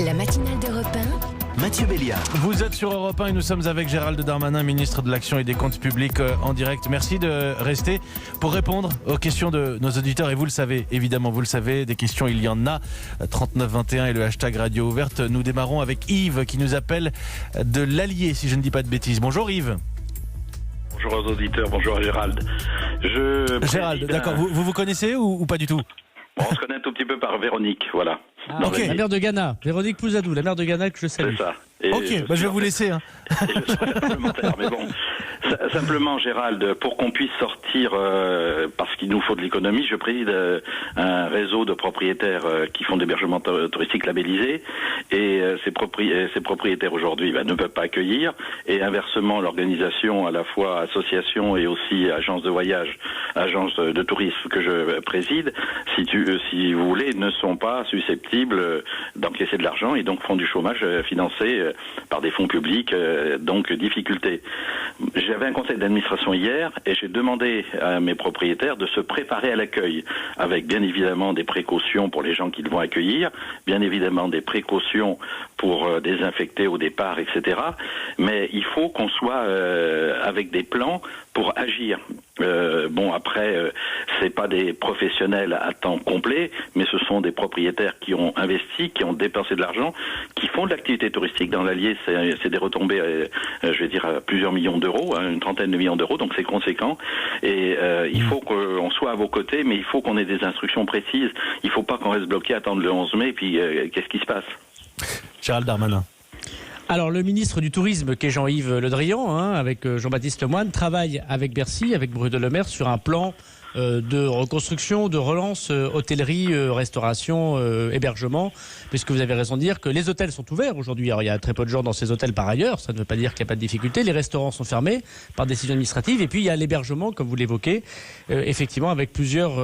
La matinale d'Europe 1. Mathieu Béliard. Vous êtes sur Europe 1 et nous sommes avec Gérald Darmanin, ministre de l'Action et des Comptes Publics en direct. Merci de rester pour répondre aux questions de nos auditeurs. Et vous le savez, évidemment, vous le savez, des questions il y en a. 3921 et le hashtag Radio Ouverte. Nous démarrons avec Yves qui nous appelle de l'Allier, si je ne dis pas de bêtises. Bonjour Yves. Bonjour aux auditeurs, bonjour à Gérald. Gérald, d'accord. Vous connaissez ou pas du tout? Bon, on se connaît un tout petit peu par Véronique, voilà. Ok. La mère de Ghana, Véronique Pouzadou, la mère de Ghana que je salue. C'est ça. Ok, je vais vous laisser. Et je serai parlementaire, mais bon. Simplement, Gérald, pour qu'on puisse sortir, parce qu'il nous faut de l'économie, je préside un réseau de propriétaires qui font d'hébergement touristique labellisé, et ces propriétaires aujourd'hui ne peuvent pas accueillir, et inversement, l'organisation à la fois association et aussi agence de voyage, agence de tourisme que je préside, si vous voulez, ne sont pas susceptibles d'encaisser de l'argent et donc font du chômage financé par des fonds publics, donc difficulté. J'avais un conseil d'administration hier et j'ai demandé à mes propriétaires de se préparer à l'accueil, avec bien évidemment des précautions pour les gens qu'ils vont accueillir, bien évidemment des précautions pour désinfecter au départ, etc. Mais il faut qu'on soit avec des plans pour agir. C'est pas des professionnels à temps complet, mais ce sont des propriétaires qui ont investi, qui ont dépensé de l'argent, qui font de l'activité touristique. Dans l'Allier, c'est des retombées, à plusieurs millions d'euros, une trentaine de millions d'euros, donc c'est conséquent. Et il faut qu'on soit à vos côtés, mais il faut qu'on ait des instructions précises. Il faut pas qu'on reste bloqué à attendre le 11 mai, et puis qu'est-ce qui se passe? Gérald Darmanin. Alors le ministre du Tourisme, qui est Jean-Yves Le Drian, avec Jean-Baptiste Lemoyne, travaille avec Bercy, avec Bruno Le Maire, sur un plan de reconstruction, de relance, hôtellerie, restauration, hébergement, puisque vous avez raison de dire que les hôtels sont ouverts aujourd'hui. Alors il y a très peu de gens dans ces hôtels par ailleurs, ça ne veut pas dire qu'il n'y a pas de difficulté. Les restaurants sont fermés par décision administrative, et puis il y a l'hébergement, comme vous l'évoquez, effectivement avec plusieurs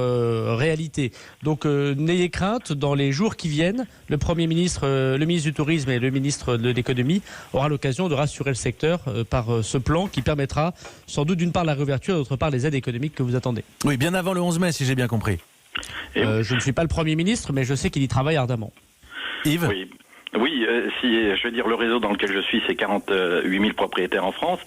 réalités. Donc n'ayez crainte, dans les jours qui viennent, le Premier ministre, le ministre du Tourisme et le ministre de l'Économie aura l'occasion de rassurer le secteur par ce plan qui permettra sans doute d'une part la réouverture et d'autre part les aides économiques que vous attendez. Oui, bien avant le 11 mai, si j'ai bien compris. Je ne suis pas le Premier ministre, mais je sais qu'il y travaille ardemment. Yves ? Oui, le réseau dans lequel je suis, c'est 48 000 propriétaires en France.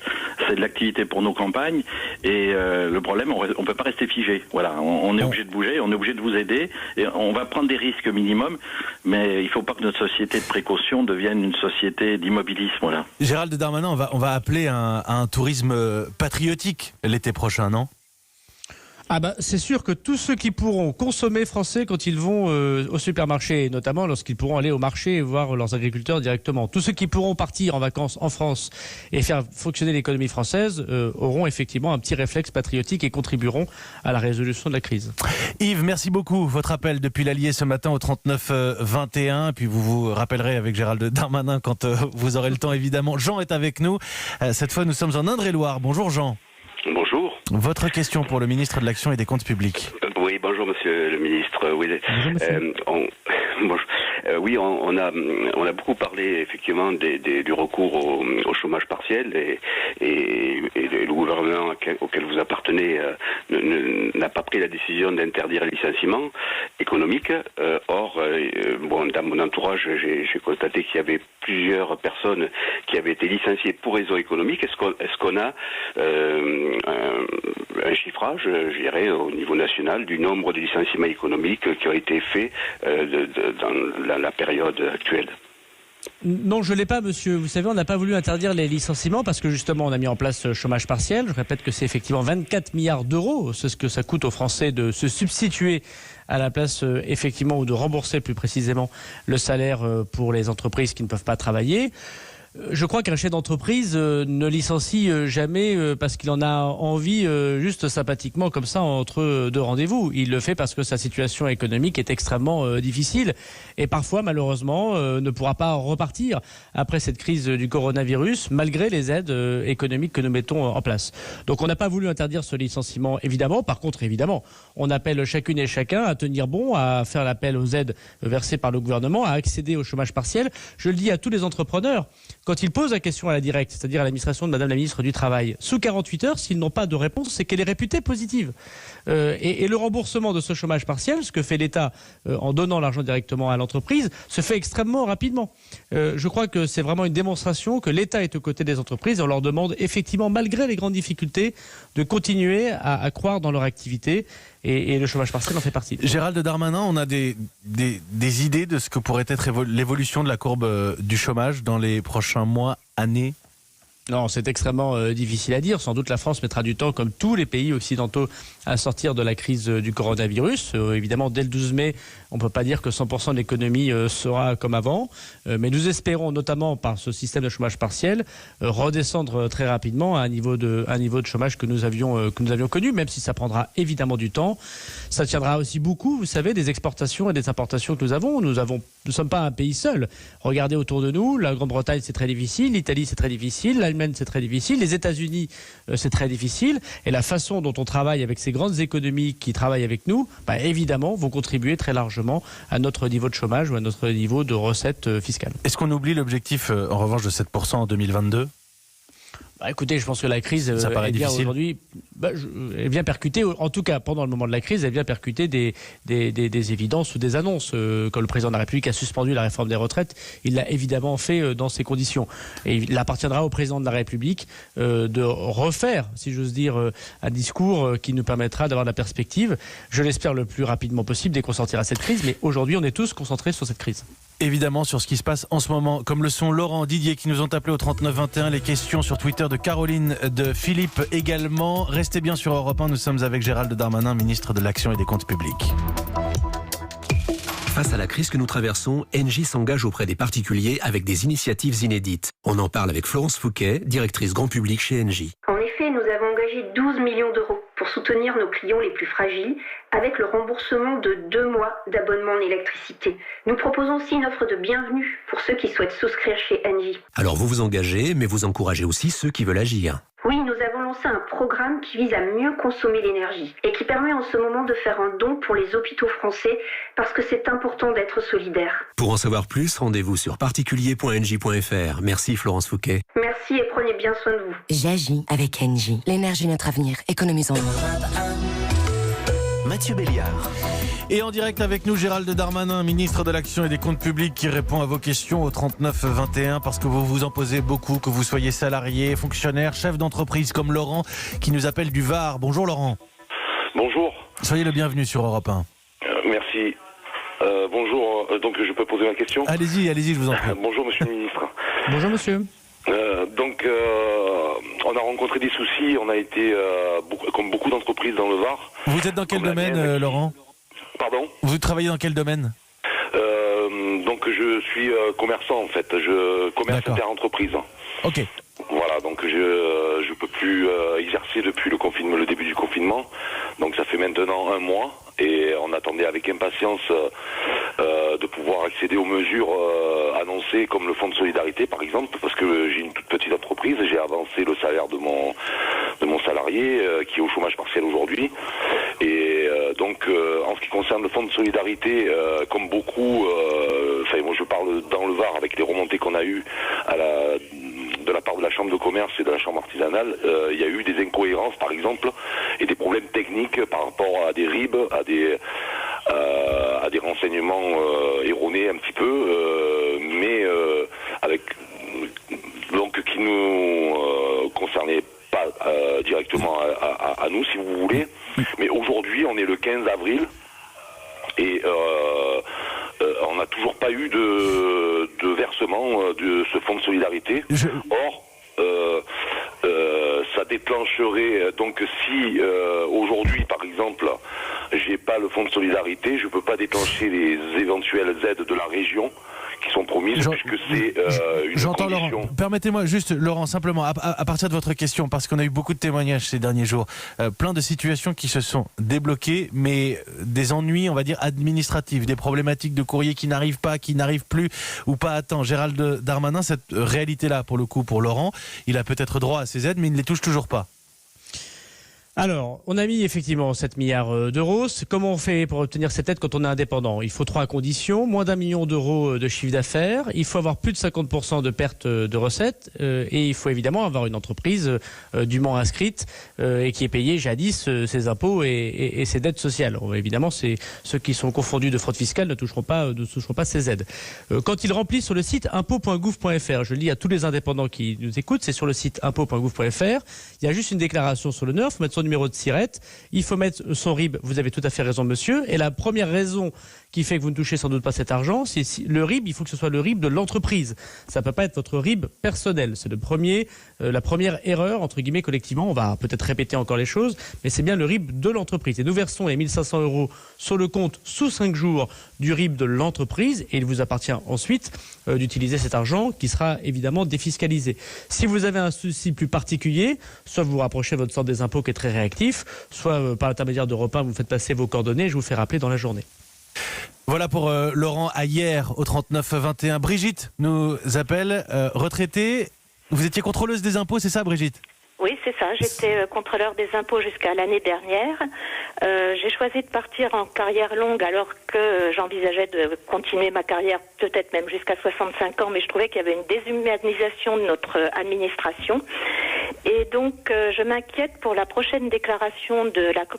C'est de l'activité pour nos campagnes. Et le problème, on peut pas rester figé. Voilà, on est obligé de bouger, on est obligé de vous aider. Et on va prendre des risques minimum, mais il faut pas que notre société de précaution devienne une société d'immobilisme. Voilà. Gérald Darmanin, on va appeler à un tourisme patriotique l'été prochain, non ? C'est sûr que tous ceux qui pourront consommer français quand ils vont au supermarché, notamment lorsqu'ils pourront aller au marché et voir leurs agriculteurs directement, tous ceux qui pourront partir en vacances en France et faire fonctionner l'économie française auront effectivement un petit réflexe patriotique et contribueront à la résolution de la crise. Yves, merci beaucoup. Votre appel depuis l'Allier ce matin au 3921. Puis vous vous rappellerez avec Gérald Darmanin quand vous aurez le temps, évidemment. Jean est avec nous. Cette fois, nous sommes en Indre-et-Loire. Bonjour Jean. Bonjour. Votre question pour le ministre de l'Action et des Comptes Publics. Oui, bonjour monsieur le ministre. Bonjour, monsieur. On a beaucoup parlé effectivement du recours au chômage partiel et le gouvernement auquel vous appartenez n'a pas pris la décision d'interdire les licenciements économiques. Dans mon entourage, j'ai constaté qu'il y avait plusieurs personnes qui avaient été licenciées pour raisons économiques. Est-ce qu'on a un chiffrage, je dirais, au niveau national du nombre de licenciements économiques qui ont été faits dans la période actuelle? Non, je ne l'ai pas, monsieur. Vous savez, on n'a pas voulu interdire les licenciements parce que justement, on a mis en place ce chômage partiel. Je répète que c'est effectivement 24 milliards d'euros. C'est ce que ça coûte aux Français de se substituer à la place, effectivement, ou de rembourser plus précisément le salaire pour les entreprises qui ne peuvent pas travailler. Je crois qu'un chef d'entreprise ne licencie jamais parce qu'il en a envie juste sympathiquement comme ça entre deux rendez-vous. Il le fait parce que sa situation économique est extrêmement difficile et parfois malheureusement ne pourra pas repartir après cette crise du coronavirus malgré les aides économiques que nous mettons en place. Donc on n'a pas voulu interdire ce licenciement évidemment. Par contre évidemment on appelle chacune et chacun à tenir bon, à faire l'appel aux aides versées par le gouvernement, à accéder au chômage partiel. Je le dis à tous les entrepreneurs. quand ils posent la question à la directe, c'est-à-dire à l'administration de Madame la ministre du Travail, sous 48 heures, s'ils n'ont pas de réponse, c'est qu'elle est réputée positive. Et le remboursement de ce chômage partiel, ce que fait l'État en donnant l'argent directement à l'entreprise, se fait extrêmement rapidement. Je crois que c'est vraiment une démonstration que l'État est aux côtés des entreprises et on leur demande effectivement, malgré les grandes difficultés, de continuer à croire dans leur activité. Et le chômage partiel en fait partie. Gérald Darmanin, on a des idées de ce que pourrait être l'évolution de la courbe du chômage dans les prochains mois, années ? Non, c'est extrêmement difficile à dire. Sans doute la France mettra du temps, comme tous les pays occidentaux, à sortir de la crise du coronavirus. Évidemment, dès le 12 mai, on ne peut pas dire que 100% de l'économie sera comme avant. Mais nous espérons, notamment par ce système de chômage partiel, redescendre très rapidement à un niveau de chômage que nous avions connu, même si ça prendra évidemment du temps. Ça tiendra aussi beaucoup, vous savez, des exportations et des importations que nous avons. Nous ne sommes pas un pays seul. Regardez autour de nous. La Grande-Bretagne, c'est très difficile. L'Italie, c'est très difficile. L'Allemagne, c'est très difficile. Les États-Unis, c'est très difficile. Et la façon dont on travaille avec ces grandes économies qui travaillent avec nous, évidemment, vont contribuer très largement à notre niveau de chômage ou à notre niveau de recettes fiscales. Est-ce qu'on oublie l'objectif, en revanche, de 7% en 2022 ? Écoutez, je pense que la crise est bien aujourd'hui, elle vient percuter, en tout cas pendant le moment de la crise, elle vient percuter des évidences ou des annonces. Quand le président de la République a suspendu la réforme des retraites, il l'a évidemment fait dans ces conditions. Et il appartiendra au président de la République de refaire, si j'ose dire, un discours qui nous permettra d'avoir de la perspective, je l'espère le plus rapidement possible, dès qu'on sortira de cette crise. Mais aujourd'hui, on est tous concentrés sur cette crise. Évidemment, sur ce qui se passe en ce moment, comme le sont Laurent, Didier qui nous ont appelé au 3921, les questions sur Twitter de Caroline, de Philippe également. Restez bien sur Europe 1, nous sommes avec Gérald Darmanin, ministre de l'Action et des Comptes Publics. Face à la crise que nous traversons, Engie s'engage auprès des particuliers avec des initiatives inédites. On en parle avec Florence Fouquet, directrice grand public chez Engie. En effet, nous avons engagé 12 millions d'euros pour soutenir nos clients les plus fragiles avec le remboursement de 2 mois d'abonnement en électricité. Nous proposons aussi une offre de bienvenue pour ceux qui souhaitent souscrire chez Engie. Alors vous vous engagez, mais vous encouragez aussi ceux qui veulent agir. Oui, nous avons lancé un programme qui vise à mieux consommer l'énergie et qui permet en ce moment de faire un don pour les hôpitaux français parce que c'est important d'être solidaire. Pour en savoir plus, rendez-vous sur particulier.engie.fr. Merci Florence Fouquet. Merci et prenez bien soin de vous. J'agis avec Engie. L'énergie, notre avenir. Économisons. Mathieu Béliard. Et en direct avec nous, Gérald Darmanin, ministre de l'Action et des Comptes Publics, qui répond à vos questions au 3921 parce que vous vous en posez beaucoup, que vous soyez salarié, fonctionnaire, chef d'entreprise comme Laurent, qui nous appelle du Var. Bonjour Laurent. Bonjour. Soyez le bienvenu sur Europe 1. Merci. Bonjour, donc je peux poser ma question ? Allez-y, je vous en prie. Bonjour monsieur le ministre. Bonjour monsieur. On a rencontré des soucis, on a été, comme beaucoup d'entreprises dans le Var. Vous êtes dans quel domaine, Laurent ? Pardon ? Vous travaillez dans quel domaine ? Donc je suis commerçant en fait, je commerce inter-entreprise. Ok. Voilà, donc je peux plus exercer depuis le début du confinement. Donc ça fait maintenant 1 mois et on attendait avec impatience de pouvoir accéder aux mesures annoncées comme le fonds de solidarité par exemple, parce que j'ai une toute petite entreprise, j'ai avancé le salaire de mon salarié qui est au chômage partiel aujourd'hui. Et donc en ce qui concerne le fonds de solidarité, comme beaucoup, moi je parle dans le Var avec les remontées qu'on a eues de la part de la Chambre de commerce et de la Chambre artisanale, il y a eu des incohérences par exemple et des problèmes techniques par rapport à des RIB, à des renseignements erronés un petit peu, mais avec donc qui nous concernaient pas directement à nous si vous voulez. Mais aujourd'hui on est le 15 avril et on n'a toujours pas eu de versement de ce fonds de solidarité. Or, ça déclencherait, donc si aujourd'hui par exemple j'ai pas le fonds de solidarité, je peux pas déclencher les éventuelles aides de la région qui sont promises puisque c'est une J'entends condition. Laurent. Permettez-moi juste, Laurent, simplement, à partir de votre question, parce qu'on a eu beaucoup de témoignages ces derniers jours, plein de situations qui se sont débloquées, mais des ennuis, on va dire, administratifs, des problématiques de courrier qui n'arrivent pas, qui n'arrivent plus ou pas à temps. Gérald Darmanin, cette réalité-là, pour le coup, pour Laurent, il a peut-être droit à ces aides, mais il ne les touche toujours pas. Alors, on a mis effectivement 7 milliards d'euros. Comment on fait pour obtenir cette aide quand on est indépendant ? Il faut 3 conditions. Moins d'1 million d'euros de chiffre d'affaires. Il faut avoir plus de 50% de perte de recettes. Et il faut évidemment avoir une entreprise dûment inscrite et qui ait payé jadis ses impôts et ses dettes sociales. Évidemment, ceux qui sont confondus de fraude fiscale ne toucheront pas ces aides. Quand ils remplissent sur le site impôts.gouv.fr, je le dis à tous les indépendants qui nous écoutent, c'est sur le site impôts.gouv.fr. Il y a juste une déclaration sur l'honneur. Il faut mettre son numéro de SIRET, il faut mettre son RIB, vous avez tout à fait raison monsieur, et la première raison qui fait que vous ne touchez sans doute pas cet argent, c'est le RIB, il faut que ce soit le RIB de l'entreprise. Ça ne peut pas être votre RIB personnel. C'est la première erreur, entre guillemets, collectivement. On va peut-être répéter encore les choses, mais c'est bien le RIB de l'entreprise. Et nous versons les 1 500 € sur le compte sous 5 jours du RIB de l'entreprise, et il vous appartient ensuite d'utiliser cet argent qui sera évidemment défiscalisé. Si vous avez un souci plus particulier, soit vous vous rapprochez de votre centre des impôts qui est très réactif, soit par l'intermédiaire d'Europe 1, vous faites passer vos coordonnées et je vous fais rappeler dans la journée. Voilà pour Laurent à hier au 39 21. Brigitte nous appelle, retraitée. Vous étiez contrôleuse des impôts, c'est ça Brigitte ? Oui, c'est ça. J'étais contrôleur des impôts jusqu'à l'année dernière. J'ai choisi de partir en carrière longue alors que j'envisageais de continuer ma carrière peut-être même jusqu'à 65 ans, mais je trouvais qu'il y avait une déshumanisation de notre administration. Et donc, je m'inquiète pour la prochaine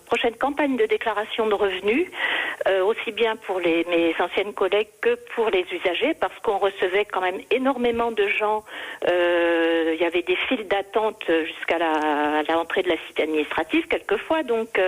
prochaine campagne de déclaration de revenus, aussi bien pour mes anciennes collègues que pour les usagers, parce qu'on recevait quand même énormément de gens. Il y avait des files d'attente jusqu'à l'entrée de la cité administrative quelquefois. Donc,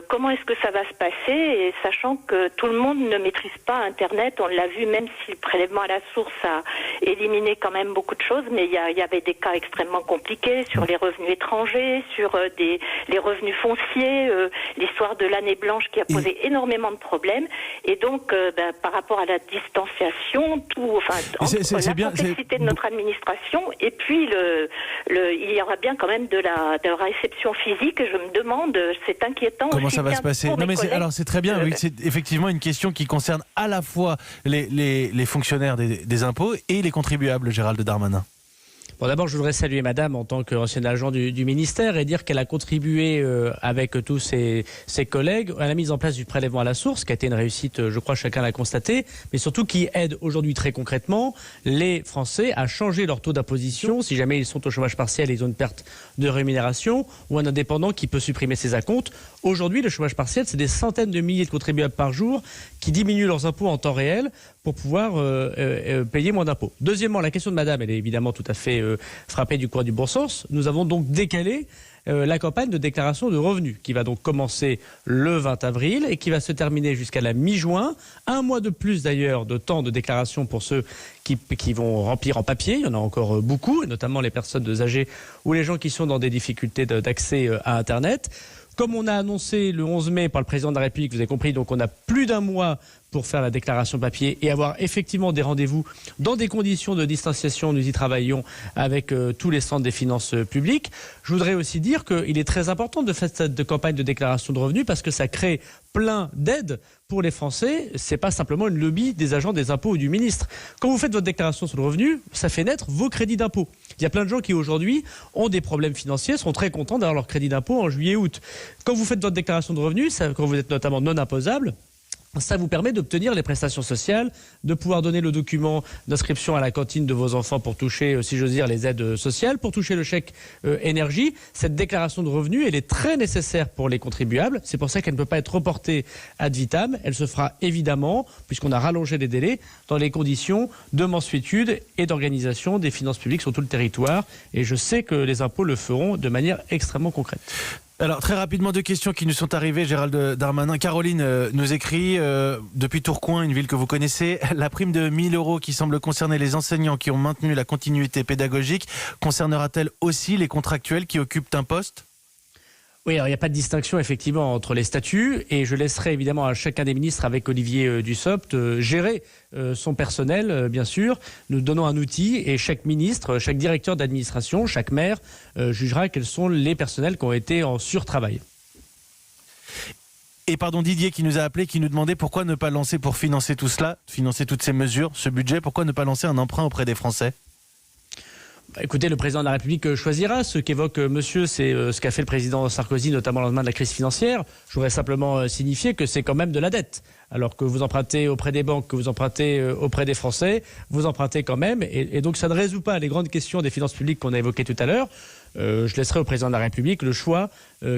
comment est-ce que ça va se passer ? Et sachant que tout le monde ne maîtrise pas Internet, on l'a vu, même si le prélèvement à la source a éliminé quand même beaucoup de choses, mais il y avait des cas extrêmement compliqués sur les revenus étrangers, sur les revenus fonciers, l'histoire de l'année blanche qui a posé énormément de problèmes. Et donc, par rapport à la distanciation, entre la complexité de notre administration, et puis il y aura bien quand même de la réception physique. Je me demande, c'est inquiétant. Comment ça va se passer ? Non, mais c'est très bien. Oui, c'est effectivement une question qui concerne à la fois les fonctionnaires des impôts et les contribuables, Gérald Darmanin. Bon, d'abord, je voudrais saluer Madame en tant qu'ancienne agent du ministère et dire qu'elle a contribué avec tous ses collègues à la mise en place du prélèvement à la source, qui a été une réussite, je crois, chacun l'a constaté, mais surtout qui aide aujourd'hui très concrètement les Français à changer leur taux d'imposition si jamais ils sont au chômage partiel et ils ont une perte de rémunération, ou un indépendant qui peut supprimer ses acomptes. Aujourd'hui, le chômage partiel, c'est des centaines de milliers de contribuables par jour qui diminuent leurs impôts en temps réel pour pouvoir payer moins d'impôts. Deuxièmement, la question de Madame, elle est évidemment tout à fait frappée du coin du bon sens. Nous avons donc décalé la campagne de déclaration de revenus qui va donc commencer le 20 avril et qui va se terminer jusqu'à la mi-juin. Un mois de plus d'ailleurs de temps de déclaration pour ceux qui vont remplir en papier. Il y en a encore beaucoup, et notamment les personnes âgées ou les gens qui sont dans des difficultés d'accès à Internet. Comme on a annoncé le 11 mai par le président de la République, vous avez compris, donc on a plus d'un mois pour faire la déclaration papier et avoir effectivement des rendez-vous dans des conditions de distanciation. Nous y travaillons avec tous les centres des finances publiques. Je voudrais aussi dire qu'il est très important de faire cette campagne de déclaration de revenus parce que ça crée plein d'aides pour les Français. C'est pas simplement une lobby des agents des impôts ou du ministre. Quand vous faites votre déclaration sur le revenu, ça fait naître vos crédits d'impôt. Il y a plein de gens qui aujourd'hui ont des problèmes financiers, sont très contents d'avoir leur crédit d'impôt en juillet-août. Quand vous faites votre déclaration de revenus, quand vous êtes notamment non imposable, ça vous permet d'obtenir les prestations sociales, de pouvoir donner le document d'inscription à la cantine de vos enfants pour toucher, si j'ose dire, les aides sociales, pour toucher le chèque énergie. Cette déclaration de revenus, elle est très nécessaire pour les contribuables. C'est pour ça qu'elle ne peut pas être reportée ad vitam. Elle se fera évidemment, puisqu'on a rallongé les délais, dans les conditions de mensuétude et d'organisation des finances publiques sur tout le territoire. Et je sais que les impôts le feront de manière extrêmement concrète. Alors très rapidement, 2 questions qui nous sont arrivées, Gérald Darmanin. Caroline nous écrit depuis Tourcoing, une ville que vous connaissez, la prime de 1 000 € qui semble concerner les enseignants qui ont maintenu la continuité pédagogique concernera-t-elle aussi les contractuels qui occupent un poste ? Oui, alors il n'y a pas de distinction effectivement entre les statuts et je laisserai évidemment à chacun des ministres avec Olivier Dussopt gérer son personnel, bien sûr. Nous donnons un outil et chaque ministre, chaque directeur d'administration, chaque maire jugera quels sont les personnels qui ont été en surtravail. Et pardon, Didier qui nous a appelé, qui nous demandait pourquoi ne pas lancer pour financer tout cela, financer toutes ces mesures, ce budget, pourquoi ne pas lancer un emprunt auprès des Français ? Écoutez, le président de la République choisira. Ce qu'évoque monsieur, c'est ce qu'a fait le président Sarkozy, notamment au lendemain de la crise financière. Je voudrais simplement signifier que c'est quand même de la dette. Alors que vous empruntez auprès des banques, que vous empruntez auprès des Français, vous empruntez quand même. Et donc ça ne résout pas les grandes questions des finances publiques qu'on a évoquées tout à l'heure. Je laisserai au président de la République le choix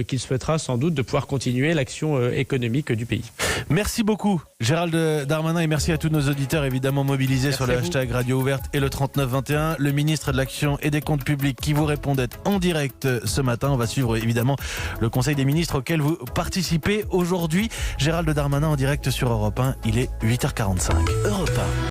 qu'il souhaitera sans doute de pouvoir continuer l'action économique du pays. Merci beaucoup Gérald Darmanin et merci à tous nos auditeurs évidemment mobilisés sur le hashtag Radio Ouverte et le 3921. Le ministre de l'Action et des Comptes Publics qui vous répondait en direct ce matin. On va suivre évidemment le Conseil des ministres auquel vous participez aujourd'hui. Gérald Darmanin en direct sur Europe 1, il est 8h45. Europe 1.